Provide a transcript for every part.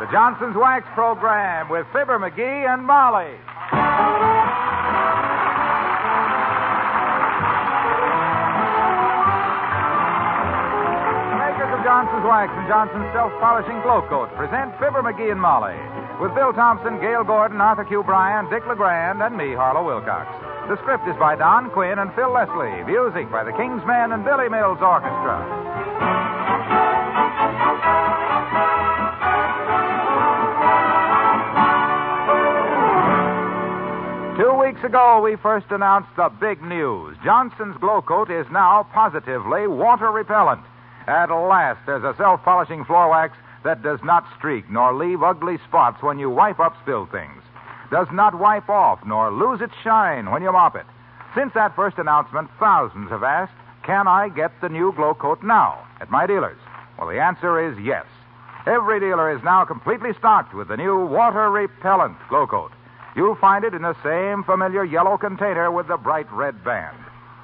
The Johnson's Wax Program with Fibber McGee and Molly. Makers of Johnson's Wax and Johnson's Self-Polishing Glow Coat present Fibber McGee and Molly with Bill Thompson, Gail Gordon, Arthur Q. Bryan, Dick LeGrand, and me, Harlow Wilcox. The script is by Don Quinn and Phil Leslie. Music by the King's Men and Billy Mills Orchestra. 2 weeks ago, we first announced the big news. Johnson's Glow Coat is now positively water repellent. At last, there's a self-polishing floor wax that does not streak nor leave ugly spots when you wipe up spilled things. Does not wipe off nor lose its shine when you mop it. Since that first announcement, thousands have asked, can I get the new Glow Coat now at my dealers? Well, the answer is yes. Every dealer is now completely stocked with the new water-repellent Glow Coat. You'll find it in the same familiar yellow container with the bright red band.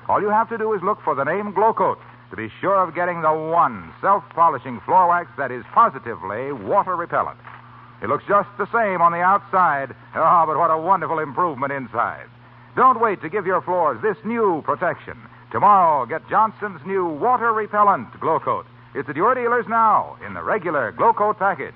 All you have to do is look for the name Glow Coat to be sure of getting the one self-polishing floor wax that is positively water-repellent. It looks just the same on the outside. Oh, but what a wonderful improvement inside. Don't wait to give your floors this new protection. Tomorrow, get Johnson's new water-repellent Glow Coat. It's at your dealers now in the regular Glow Coat package.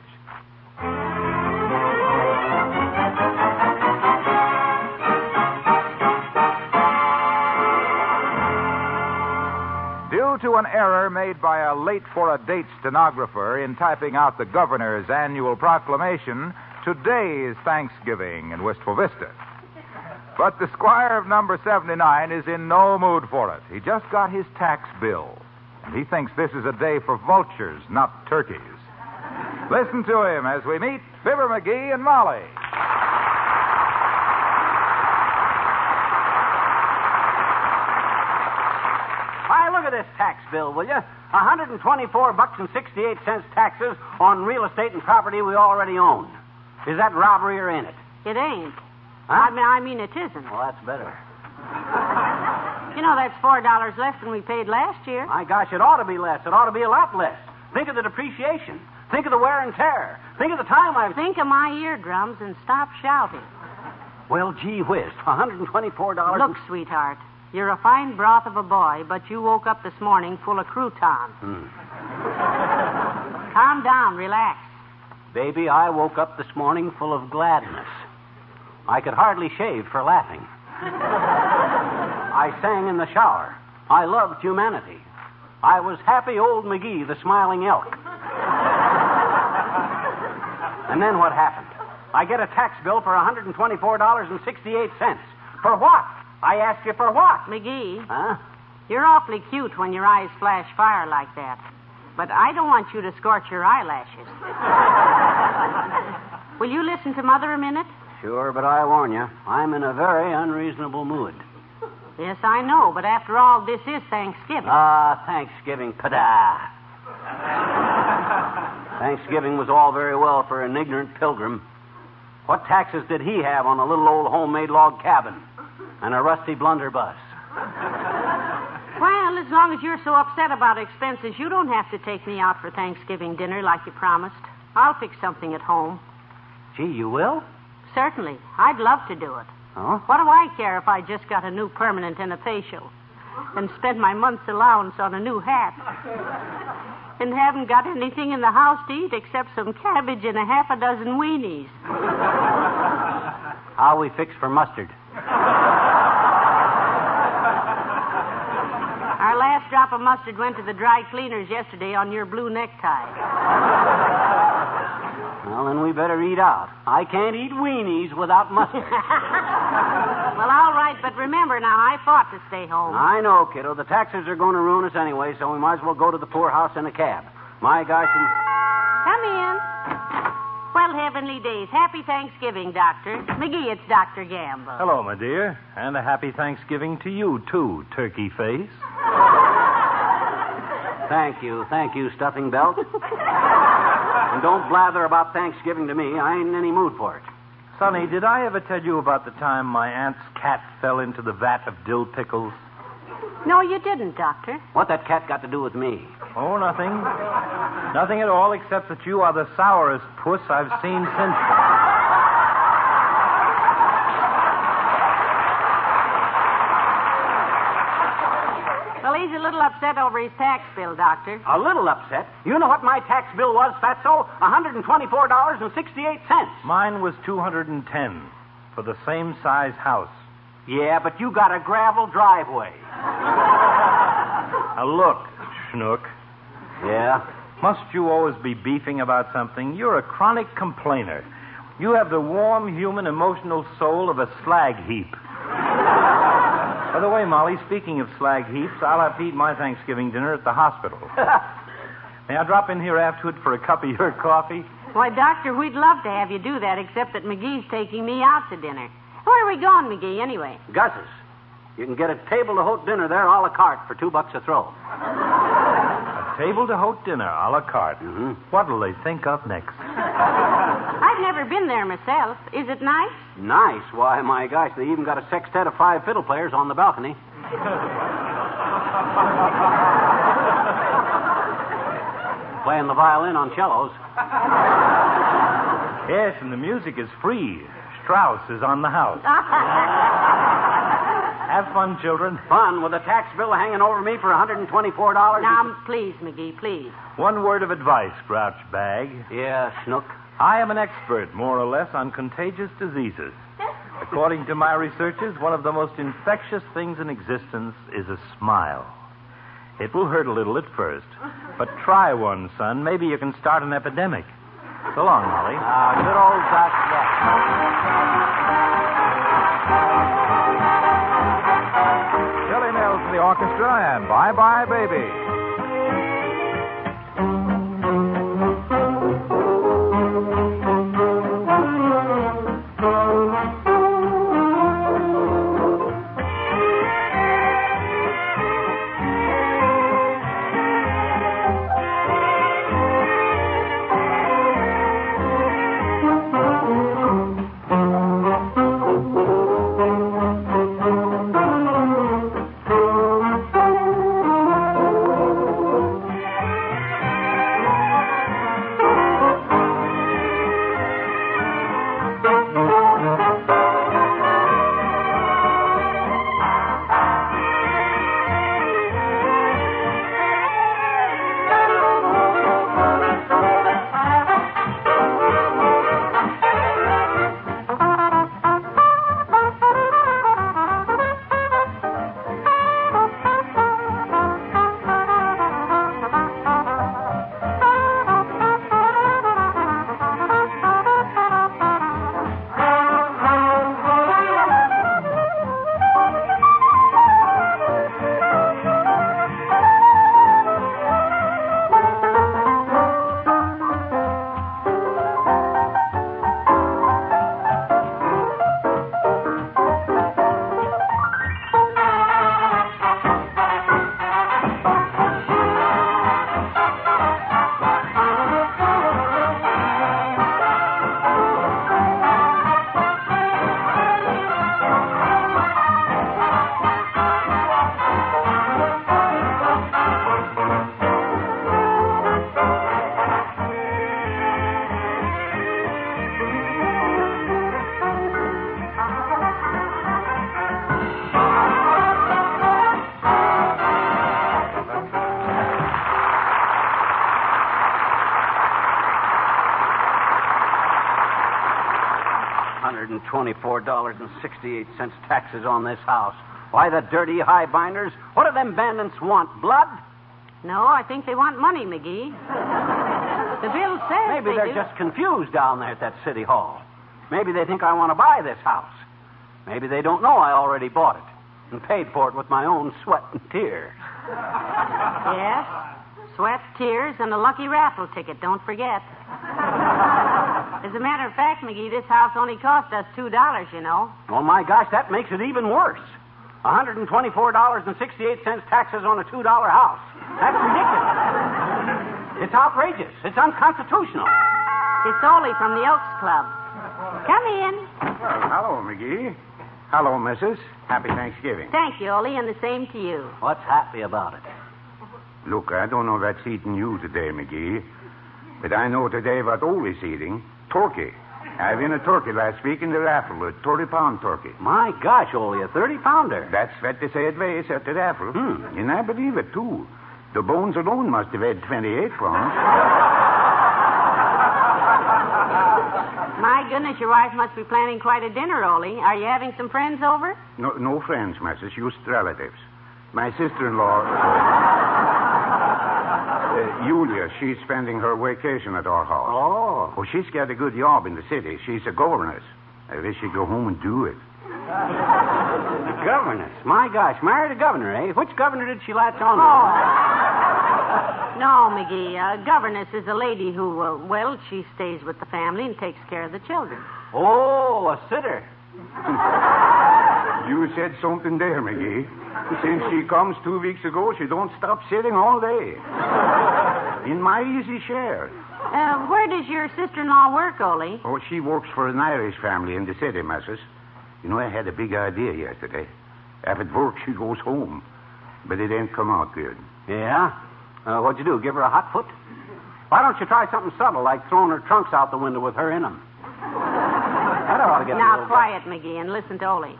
Due to an error made by a late-for-a-date stenographer in typing out the governor's annual proclamation, today is Thanksgiving in Wistful Vista. But the squire of number 79 is in no mood for it. He just got his tax bill, and he thinks this is a day for vultures, not turkeys. Listen to him as we meet Fibber McGee and Molly. Look at this tax bill, will you? $124.68 taxes on real estate and property we already own. Is that robbery or ain't it? It ain't. Huh? I mean, it isn't. Well, that's better. You know, that's $4 less than we paid last year. My gosh, it ought to be less. It ought to be a lot less. Think of the depreciation. Think of the wear and tear. Think of the time I've... Think of my eardrums and stop shouting. Well, gee whiz, $124... Look, sweetheart, you're a fine broth of a boy, but you woke up this morning full of croutons. Calm down, relax. Baby, I woke up this morning full of gladness. I could hardly shave for laughing. I sang in the shower. I loved humanity. I was happy old McGee, the smiling elk. And then what happened? I get a tax bill for $124.68. For what? I ask you for what? McGee. Huh? You're awfully cute when your eyes flash fire like that. But I don't want you to scorch your eyelashes. Will you listen to Mother a minute? Sure, but I warn you, I'm in a very unreasonable mood. Yes, I know, but after all, this is Thanksgiving. Thanksgiving, pada. Thanksgiving was all very well for an ignorant pilgrim. What taxes did he have on a little old homemade log cabin and a rusty blunderbuss? Well, as long as you're so upset about expenses, you don't have to take me out for Thanksgiving dinner like you promised. I'll fix something at home. Gee, you will? Certainly. I'd love to do it. Oh? What do I care if I just got a new permanent and a facial and spent my month's allowance on a new hat and haven't got anything in the house to eat except some cabbage and a half a dozen weenies? How we fix for mustard? Our last drop of mustard went to the dry cleaners yesterday on your blue necktie. Well, then we better eat out. I can't eat weenies without mustard. Well, all right, but remember now, I fought to stay home. I know, kiddo. The taxes are going to ruin us anyway, so we might as well go to the poorhouse in a cab. My gosh. Come in. Well, heavenly days. Happy Thanksgiving, Doctor. McGee, it's Dr. Gamble. Hello, my dear. And a happy Thanksgiving to you, too, turkey face. Thank you, stuffing belt. And don't blather about Thanksgiving to me. I ain't in any mood for it. Sonny, did I ever tell you about the time my aunt's cat fell into the vat of dill pickles? No, you didn't, Doctor. What that cat got to do with me? Oh, nothing. Nothing at all, except that you are the sourest puss I've seen since then. Well, he's a little upset over his tax bill, Doctor. A little upset? You know what my tax bill was, Fatso? $124.68. Mine was $210 for the same size house. Yeah, but you got a gravel driveway. Now, look, Schnook. Yeah? Must you always be beefing about something? You're a chronic complainer. You have the warm, human, emotional soul of a slag heap. By the way, Molly, speaking of slag heaps, I'll have to eat my Thanksgiving dinner at the hospital. May I drop in here afterward for a cup of your coffee? Why, Doctor, we'd love to have you do that, except that McGee's taking me out to dinner. Where are we going, McGee, anyway? Gus's. You can get a table-d'hote dinner there a la carte for $2 a throw. A table-d'hote dinner a la carte. Mm-hmm. What'll they think of next? I've never been there myself. Is it nice? Nice? Why, my gosh, they even got a sextet of 5 fiddle players on the balcony. Playing the violin on cellos. Yes, and the music is free. Strauss is on the house. Have fun, children. Fun with a tax bill hanging over me for $124. Now, please, McGee, please. One word of advice, Grouch Bag. Yeah, Snook. I am an expert, more or less, on contagious diseases. According to my researches, one of the most infectious things in existence is a smile. It will hurt a little at first, but try one, son. Maybe you can start an epidemic. So long, Molly. Good old Dr. Billy Mills and the orchestra, and Bye Bye Baby. $124.68 taxes on this house. Why, the dirty high binders? What do them bandits want? Blood? No, I think they want money, McGee. The bill says Maybe they're do. just confused down there at that city hall. Maybe they think I want to buy this house. Maybe they don't know I already bought it and paid for it with my own sweat and tears. Yes, sweat, tears, and a lucky raffle ticket, don't forget. As a matter of fact, McGee, this house only cost us $2, you know. Oh, my gosh, that makes it even worse. $124.68 taxes on a $2 house. That's ridiculous. It's outrageous. It's unconstitutional. It's Ole from the Elks Club. Come in. Well, hello, McGee. Hello, Mrs. Happy Thanksgiving. Thank you, Ole, and the same to you. What's happy about it? Look, I don't know what's eating you today, McGee. But I know today what Ole's eating. Turkey. I won a turkey last week in the raffle, a 30-pound turkey. My gosh, Ole, a 30-pounder. That's what they say it weighs at the raffle. And I believe it, too. The bones alone must have weighed 28 pounds. My goodness, your wife must be planning quite a dinner, Ole. Are you having some friends over? No friends, Mrs. Just relatives. My sister-in-law... Julia, she's spending her vacation at our house. Oh. Well, she's got a good job in the city. She's a governess. I wish she'd go home and do it. A governess? My gosh, married a governor, eh? Which governor did she latch on to? Oh. No, McGee. A governess is a lady who, she stays with the family and takes care of the children. Oh, a sitter. You said something there, McGee. Since she comes 2 weeks ago, she don't stop sitting all day. In my easy chair. Where does your sister-in-law work, Ole? Oh, she works for an Irish family in the city, Mrs. You know, I had a big idea yesterday. If it works, she goes home. But it ain't come out good. Yeah? What'd you do, give her a hot foot? Why don't you try something subtle, like throwing her trunks out the window with her in them? That ought to get Now, quiet, McGee, and listen to Ole.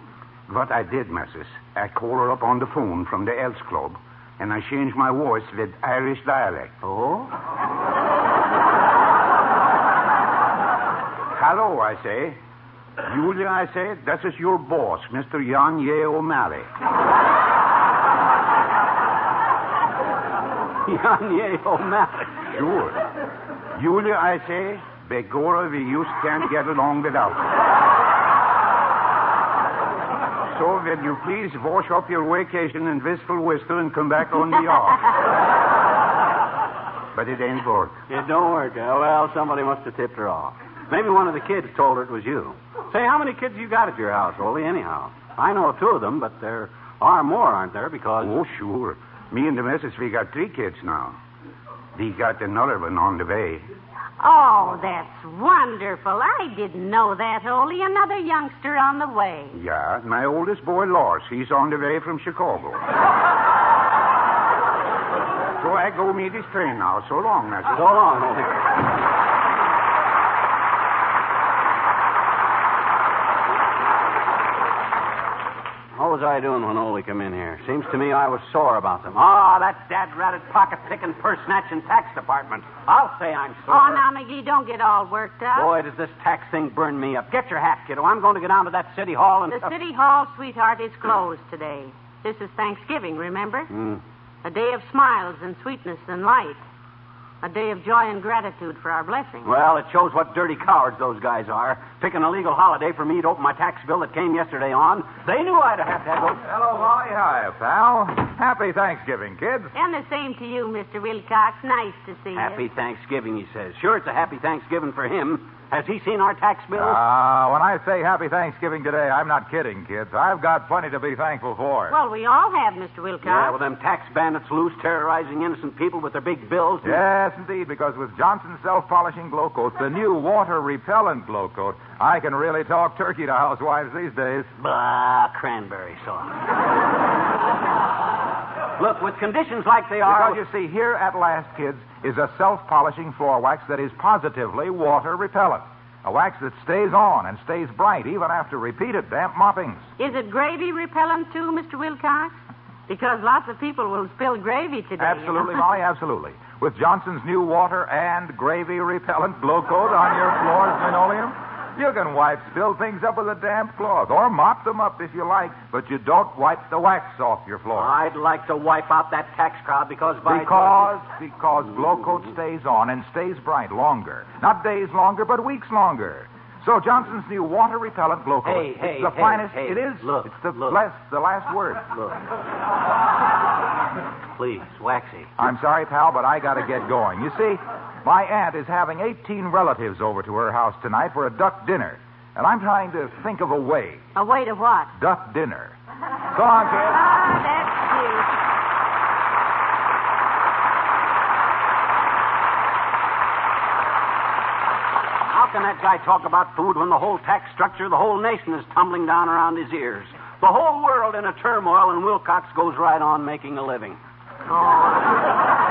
What I did, Mrs., I called her up on the phone from the Elks Club, and I changed my voice with Irish dialect. Oh? Hello, I say. Julia, I say, this is your boss, Mr. Jan Ye O'Malley. Jan Ye O'Malley. Sure. Julia, I say, begorra, we just can't get along without her. So, will you please wash up your vacation in Wistful Vista and come back on the yard? But it ain't work. It don't work. Well, somebody must have tipped her off. Maybe one of the kids told her it was you. Say, how many kids you got at your house, Ole, anyhow? I know 2 of them, but there are more, aren't there? Because... Oh, sure. Me and the missus, we got 3 kids now. We got another one on the way. Oh, that's wonderful. I didn't know that, Ole. Another youngster on the way. Yeah, my oldest boy, Lars, he's on the way from Chicago. So I go meet his train now. So long, Master. So long, Ole. What was I doing when Ole come in here? Seems to me I was sore about them. Oh, that dad-ratted pocket-picking, purse-snatching tax department. I'll say I'm sore. Oh, now, McGee, don't get all worked up. Boy, does this tax thing burn me up. Get your hat, kiddo. I'm going to get down to that city hall and... The city hall, sweetheart, is closed today. This is Thanksgiving, remember? A day of smiles and sweetness and light. A day of joy and gratitude for our blessings. Well, it shows what dirty cowards those guys are. Picking a legal holiday for me to open my tax bill that came yesterday on. They knew I'd have to go. Hello, Molly. Hi, pal. Happy Thanksgiving, kids. And the same to you, Mr. Wilcox. Nice to see you. Happy Thanksgiving, he says. Sure, it's a happy Thanksgiving for him. Has he seen our tax bill? When I say happy Thanksgiving today, I'm not kidding, kids. I've got plenty to be thankful for. Well, we all have, Mr. Wilcox. Yeah, well, them tax bandits loose, terrorizing innocent people with their big bills. Yes, indeed, because with Johnson's self-polishing glow coat, the new water-repellent glow coat, I can really talk turkey to housewives these days. Bah, cranberry sauce. Look, with conditions like they are... Because, you see, here at last, kids, is a self-polishing floor wax that is positively water-repellent. A wax that stays on and stays bright even after repeated damp moppings. Is it gravy repellent, too, Mr. Wilcox? Because lots of people will spill gravy today. Absolutely, Molly, absolutely. With Johnson's new water and gravy-repellent glow coat on your floor's linoleum, you can wipe spilled things up with a damp cloth, or mop them up if you like, but you don't wipe the wax off your floor. I'd like to wipe out that tax crowd because Because glow coat stays on and stays bright longer. Not days longer, but weeks longer. So Johnson's new water-repellent glow coat. Hey, it's the finest. Hey, it is. Look, it's the last word. Look. Please, Waxy. I'm sorry, pal, but I got to get going. You see, my aunt is having 18 relatives over to her house tonight for a duck dinner. And I'm trying to think of a way. A way to what? Duck dinner. So long, kids. Ah, that's cute. How can that guy talk about food when the whole tax structure, the whole nation is tumbling down around his ears? The whole world in a turmoil, and Wilcox goes right on making a living. Oh.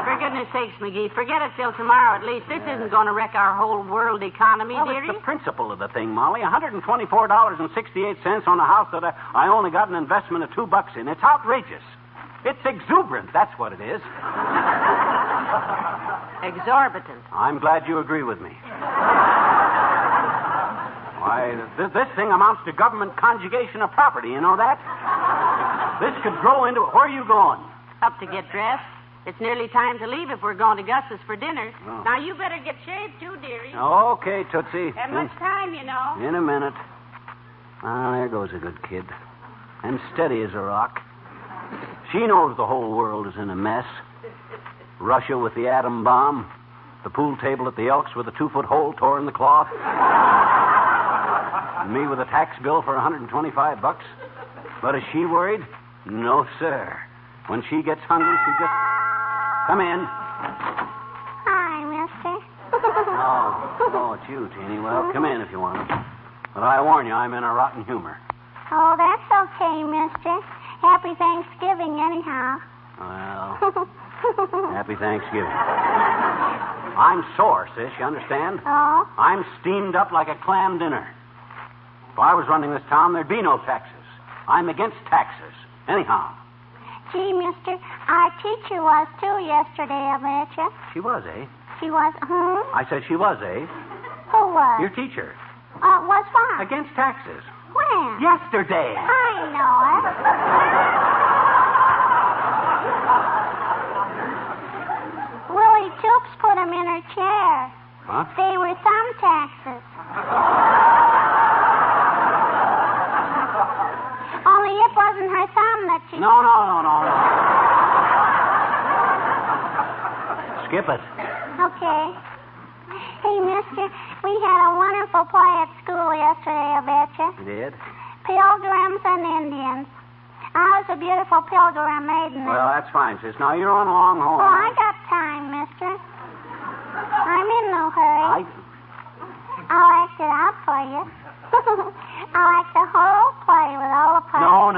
For goodness sakes, McGee, forget it till tomorrow at least. This isn't going to wreck our whole world economy, Well, dearie. it's the principle of the thing, Molly. $124.68 on a house that I only got an investment of $2 in. It's outrageous. It's exuberant. That's what it is. Exorbitant. I'm glad you agree with me. Why, this thing amounts to government conjugation of property. You know that? This could grow into... Where are you going? Up to get dressed. It's nearly time to leave if we're going to Gus's for dinner. Oh. Now, you better get shaved, too, dearie. Okay, Tootsie. Have much time, you know. In a minute. Ah, there goes a good kid. And steady as a rock. She knows the whole world is in a mess. Russia with the atom bomb. The pool table at the Elks with a 2-foot hole tore in the cloth. And me with a tax bill for $125. But is she worried? No, sir. When she gets hungry, she just... Come in. Hi, mister. Oh, it's you, Teeny. Well, come in if you want. But I warn you, I'm in a rotten humor. Oh, that's okay, mister. Happy Thanksgiving, anyhow. Well, happy Thanksgiving. I'm sore, sis, you understand? Oh? I'm steamed up like a clam dinner. If I was running this town, there'd be no taxes. I'm against taxes. Anyhow. Gee, mister, our teacher was, too, yesterday, I betcha. She was, eh? She was, I said she was, eh? Who was? Your teacher. Was what? Against taxes. When? Yesterday. I know it. Willie Toops put him in her chair. What? They were thumb taxes. Only it wasn't her thumb that she... No. Skip it. Okay. Hey, mister, we had a wonderful play at school yesterday, I betcha. You did? Pilgrims and Indians. I was a beautiful pilgrim maiden. Well, that's fine, sis. Now, you're on a long haul. Oh, I got time, mister. I'm in no hurry. I'll act it out for you. I'll act the whole play with all the parts. No.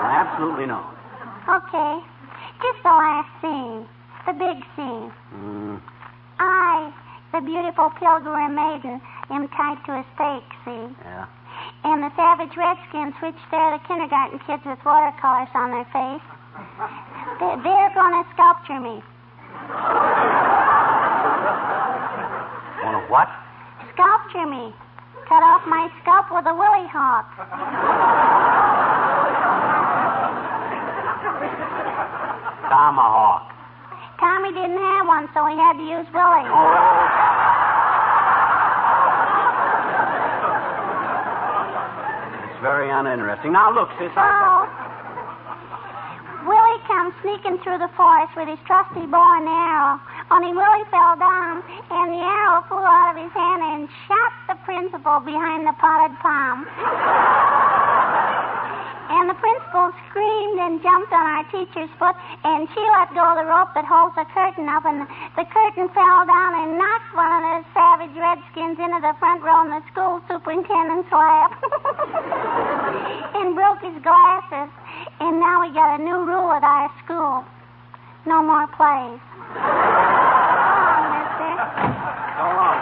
Absolutely no. Okay. Just the last scene. The big scene. I, the beautiful pilgrim maiden, am tied to a stake, see? Yeah. And the savage redskins, which stare the kindergarten kids with watercolors on their face, they're going to sculpture me. Want to what? Sculpture me. Cut off my scalp with a willy hawk. Tomahawk. Tommy didn't have one, so he had to use Willie. It's very uninteresting. Now, look, sis, Willie comes sneaking through the forest with his trusty bow and arrow. Only Willie fell down, and the arrow flew out of his hand and shot the principal behind the potted palm. And the principal screamed and jumped on our teacher's foot, and she let go of the rope that holds the curtain up, and the curtain fell down and knocked one of the savage redskins into the front row in the school superintendent's lap. And broke his glasses. And now we got a new rule at our school. No more plays. So long, mister. So long.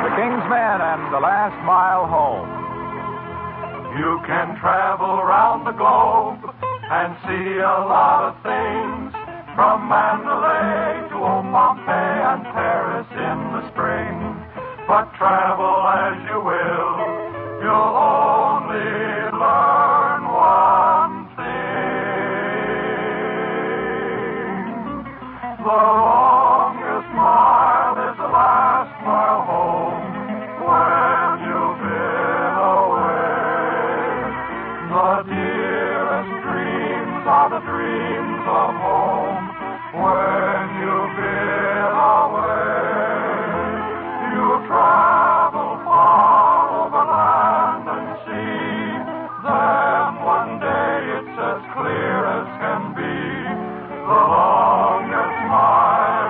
The King's Men and the Last Mile Home. You can travel around the globe and see a lot of things, from Mandalay to old Pompeii and Paris in the spring. But travel as you will, you'll only learn one thing. The longest mile is the last mile home. When you've been away, the dearest dreams are the dreams of home. When you've been away, you'll travel far over land and sea. Then one day it's as clear as can be. The longest mile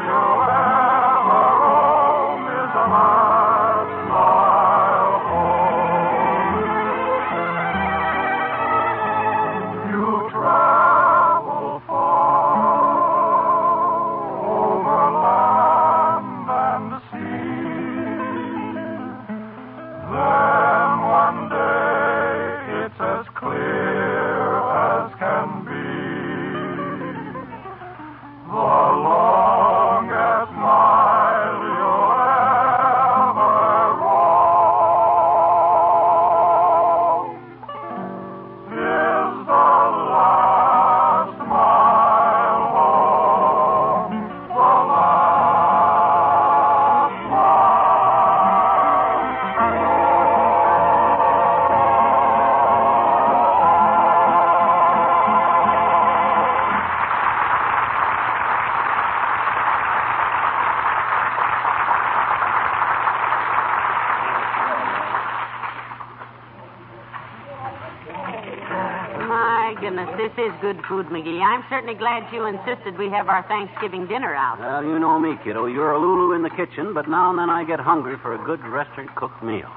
This is good food, McGee. I'm certainly glad you insisted we have our Thanksgiving dinner out. Well, you know me, kiddo. You're a Lulu in the kitchen, but now and then I get hungry for a good restaurant-cooked meal.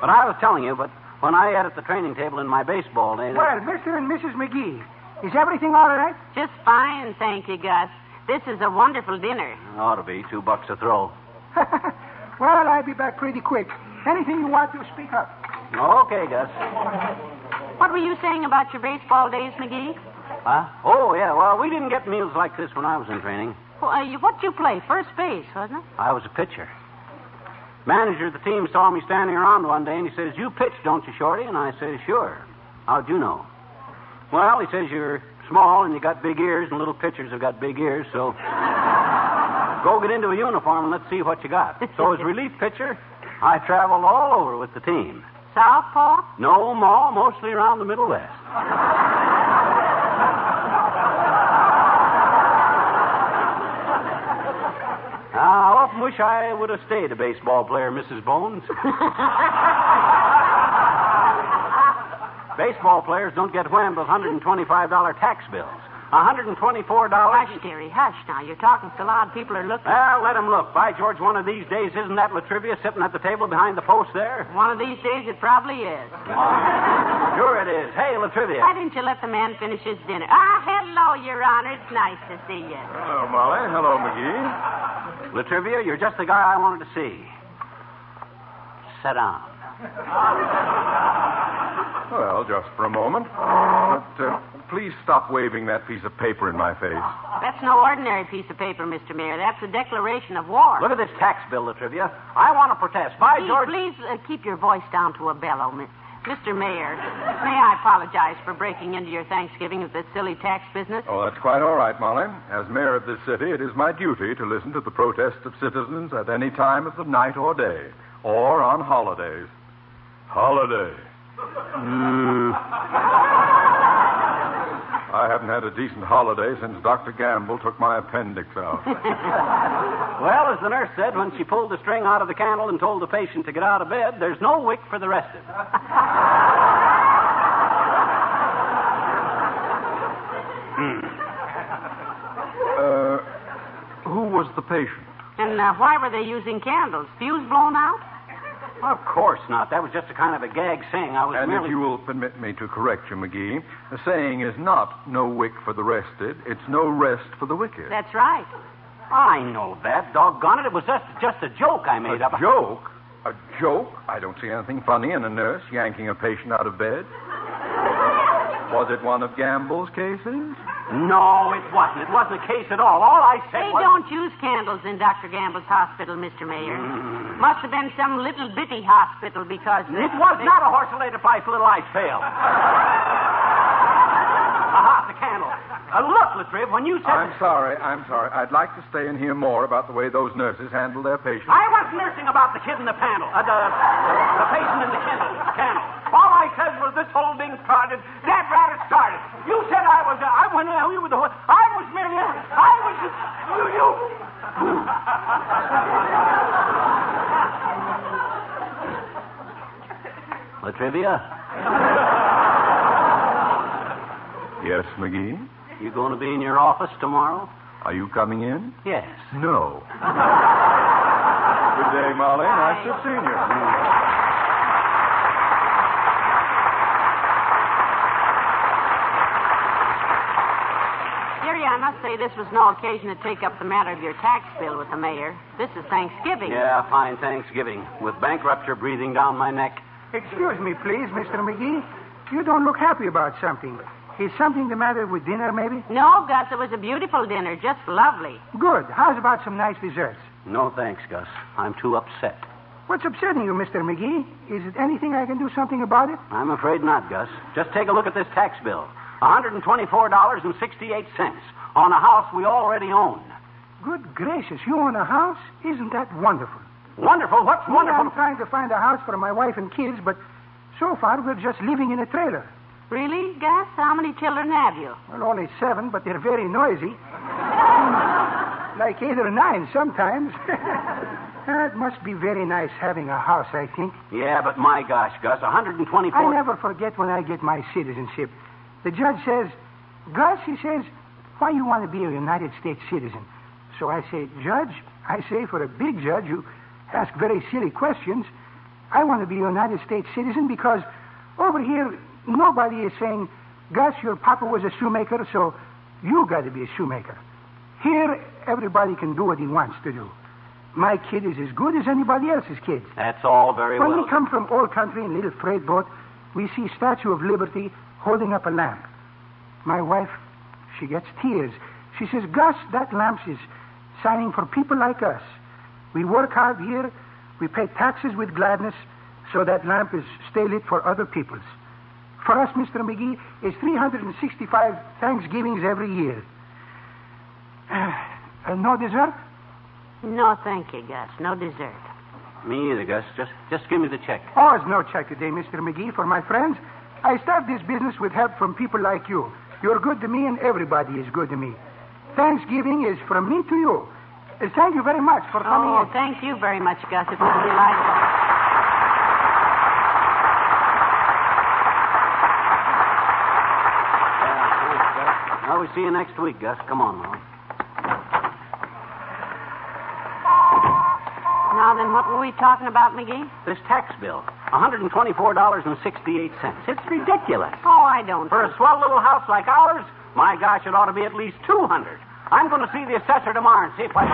But I was telling you, when I ate at the training table in my baseball days... Well, Mr. and Mrs. McGee, is everything all right? Just fine, thank you, Gus. This is a wonderful dinner. Ought to be. $2 a throw. Well, I'll be back pretty quick. Anything you want to speak up. Okay, Gus. What were you saying about your baseball days, McGee? Huh? Oh, yeah. Well, we didn't get meals like this when I was in training. Well, what'd you play? First base, wasn't it? I was a pitcher. Manager of the team saw me standing around one day, and he says, "You pitch, don't you, Shorty?" And I says, "Sure." "How'd you know?" "Well," he says, "you're small and you got big ears, and little pitchers have got big ears, so go get into a uniform and let's see what you got." So as relief pitcher, I traveled all over with the team. Southpaw? No, Ma, mostly around the Middle West. I often wish I would have stayed a baseball player, Mrs. Bones. Baseball players don't get whammed with $125 tax bills. $124. Hush, dearie, hush now. You're talking so loud people are looking. Well, let them look. By George, one of these days, isn't that Latrivia sitting at the table behind the post there? One of these days it probably is. Sure it is. Hey, Latrivia. Why didn't you let the man finish his dinner? Hello, Your Honor. It's nice to see you. Hello, Molly. Hello, McGee. Latrivia, you're just the guy I wanted to see. Sit down. Well, just for a moment. But please stop waving that piece of paper in my face. That's no ordinary piece of paper, Mr. Mayor. That's a declaration of war. Look at this tax bill, Latrivia. I want to protest. By George... Please keep your voice down to a bellow, Mr. Mayor. May I apologize for breaking into your Thanksgiving with this silly tax business? Oh, that's quite all right, Molly. As mayor of this city, it is my duty to listen to the protests of citizens at any time of the night or day, or on holidays. Holiday. I haven't had a decent holiday since Dr. Gamble took my appendix out. Well, as the nurse said when she pulled the string out of the candle and told the patient to get out of bed, there's no wick for the rest of it. Who was the patient? And why were they using candles? Fuse blown out? Of course not. That was just a kind of a gag saying. If you will permit me to correct you, McGee, the saying is not no wick for the rested. It's no rest for the wicked. That's right. I know that. Doggone it. It was just a joke I made up. A joke? A joke? I don't see anything funny in a nurse yanking a patient out of bed. Was it one of Gamble's cases? No, it wasn't. It wasn't a case at all. All I said They was... don't use candles in Dr. Gamble's hospital, Mr. Mayor. Must have been some little bitty hospital because... It was not a horse laid a price little ice pail. Aha, the candle. Look, Latriv, when you said... I'm sorry. I'd like to stay and hear more about the way those nurses handle their patients. I wasn't nursing about the kid in the panel. The patient in the candle. All I said was this whole thing started. That rabbit started. You said I was merely... Latrivia? Yes, McGee? You going to be in your office tomorrow? Are you coming in? Yes. No. Good day, Molly. Nice to have seen you. Dearie, I must say this was no occasion to take up the matter of your tax bill with the mayor. This is Thanksgiving. Yeah, fine Thanksgiving. With bankruptcy breathing down my neck. Excuse me, please, Mr. McGee. You don't look happy about something. Is something the matter with dinner, maybe? No, Gus, it was a beautiful dinner. Just lovely. Good. How's about some nice desserts? No, thanks, Gus. I'm too upset. What's upsetting you, Mr. McGee? Is it anything I can do something about it? I'm afraid not, Gus. Just take a look at this tax bill. $124.68 on a house we already own. Good gracious, you own a house? Isn't that wonderful? Wonderful? What's wonderful? I'm trying to find a house for my wife and kids, but so far we're just living in a trailer. Really, Gus? How many children have you? Well, only 7, but they're very noisy. Like 8 or 9 sometimes. It must be very nice having a house, I think. Yeah, but my gosh, Gus, $124... I never forget when I get my citizenship. The judge says, Gus, he says, why you want to be a United States citizen? So I say, Judge, I say, for a big judge who asks very silly questions, I want to be a United States citizen because over here, nobody is saying, Gus, your papa was a shoemaker, so you got to be a shoemaker. Here, everybody can do what he wants to do. My kid is as good as anybody else's kid. That's all very well. When we come from old country in a little freight boat, we see Statue of Liberty holding up a lamp. My wife, she gets tears. She says, Gus, that lamp is signing for people like us. We work hard here. We pay taxes with gladness, so that lamp is stay lit for other peoples. For us, Mr. McGee, is 365 Thanksgivings every year. No dessert? No, thank you, Gus. No dessert. Me either, Gus. Just give me the check. Oh, it's no check today, Mr. McGee. For my friends, I start this business with help from people like you. You're good to me, and everybody is good to me. Thanksgiving is from me to you. Thank you very much for coming in. Oh, thank you very much, Gus. It was delightful. Well, we see you next week, Gus. Come on, Molly. Now then, what were we talking about, McGee? This tax bill, $124.68. It's ridiculous. Oh, I don't. For a swell little house like ours, my gosh, it ought to be at least $200. I'm going to see the assessor tomorrow and see if I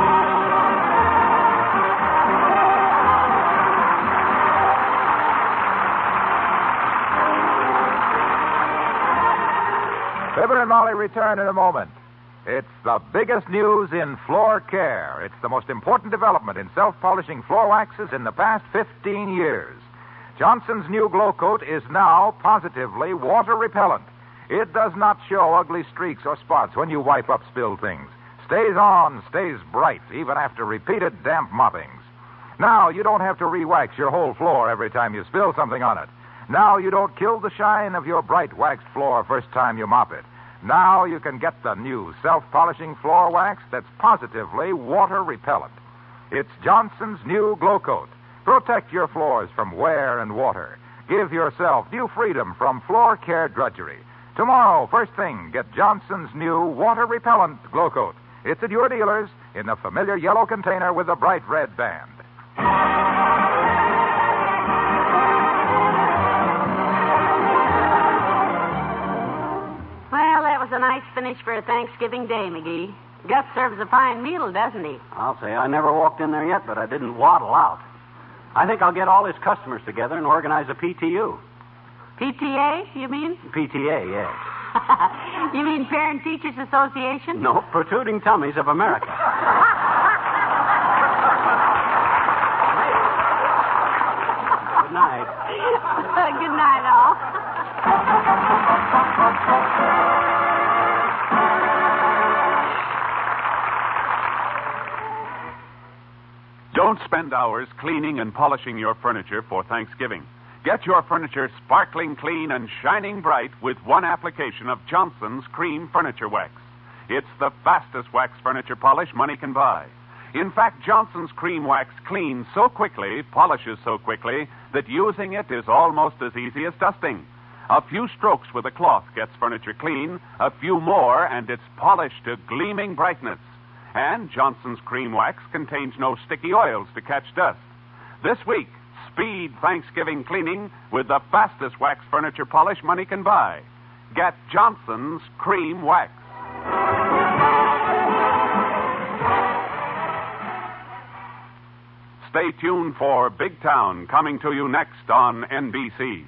can... Fibber and Molly return in a moment. It's the biggest news in floor care. It's the most important development in self-polishing floor waxes in the past 15 years. Johnson's new Glow Coat is now positively water repellent. It does not show ugly streaks or spots when you wipe up spilled things. Stays on, stays bright, even after repeated damp moppings. Now you don't have to re-wax your whole floor every time you spill something on it. Now you don't kill the shine of your bright waxed floor first time you mop it. Now you can get the new self-polishing floor wax that's positively water repellent. It's Johnson's new Glow Coat. Protect your floors from wear and water. Give yourself new freedom from floor care drudgery. Tomorrow, first thing, get Johnson's new water repellent Glow Coat. It's at your dealers in the familiar yellow container with the bright red band. Well, that was a nice finish for a Thanksgiving day, McGee. Gus serves a fine meal, doesn't he? I'll say I never walked in there yet, but I didn't waddle out. I think I'll get all his customers together and organize a PTU. PTA, you mean? PTA, yes. You mean Parent Teachers Association? No, Protruding Tummies of America. Good night. Good night, all. Don't spend hours cleaning and polishing your furniture for Thanksgiving. Get your furniture sparkling clean and shining bright with one application of Johnson's Cream Furniture Wax. It's the fastest wax furniture polish money can buy. In fact, Johnson's Cream Wax cleans so quickly, polishes so quickly, that using it is almost as easy as dusting. A few strokes with a cloth gets furniture clean, a few more, and it's polished to gleaming brightness. And Johnson's Cream Wax contains no sticky oils to catch dust. This week, speed Thanksgiving cleaning with the fastest wax furniture polish money can buy. Get Johnson's Cream Wax. Stay tuned for Big Town, coming to you next on NBC.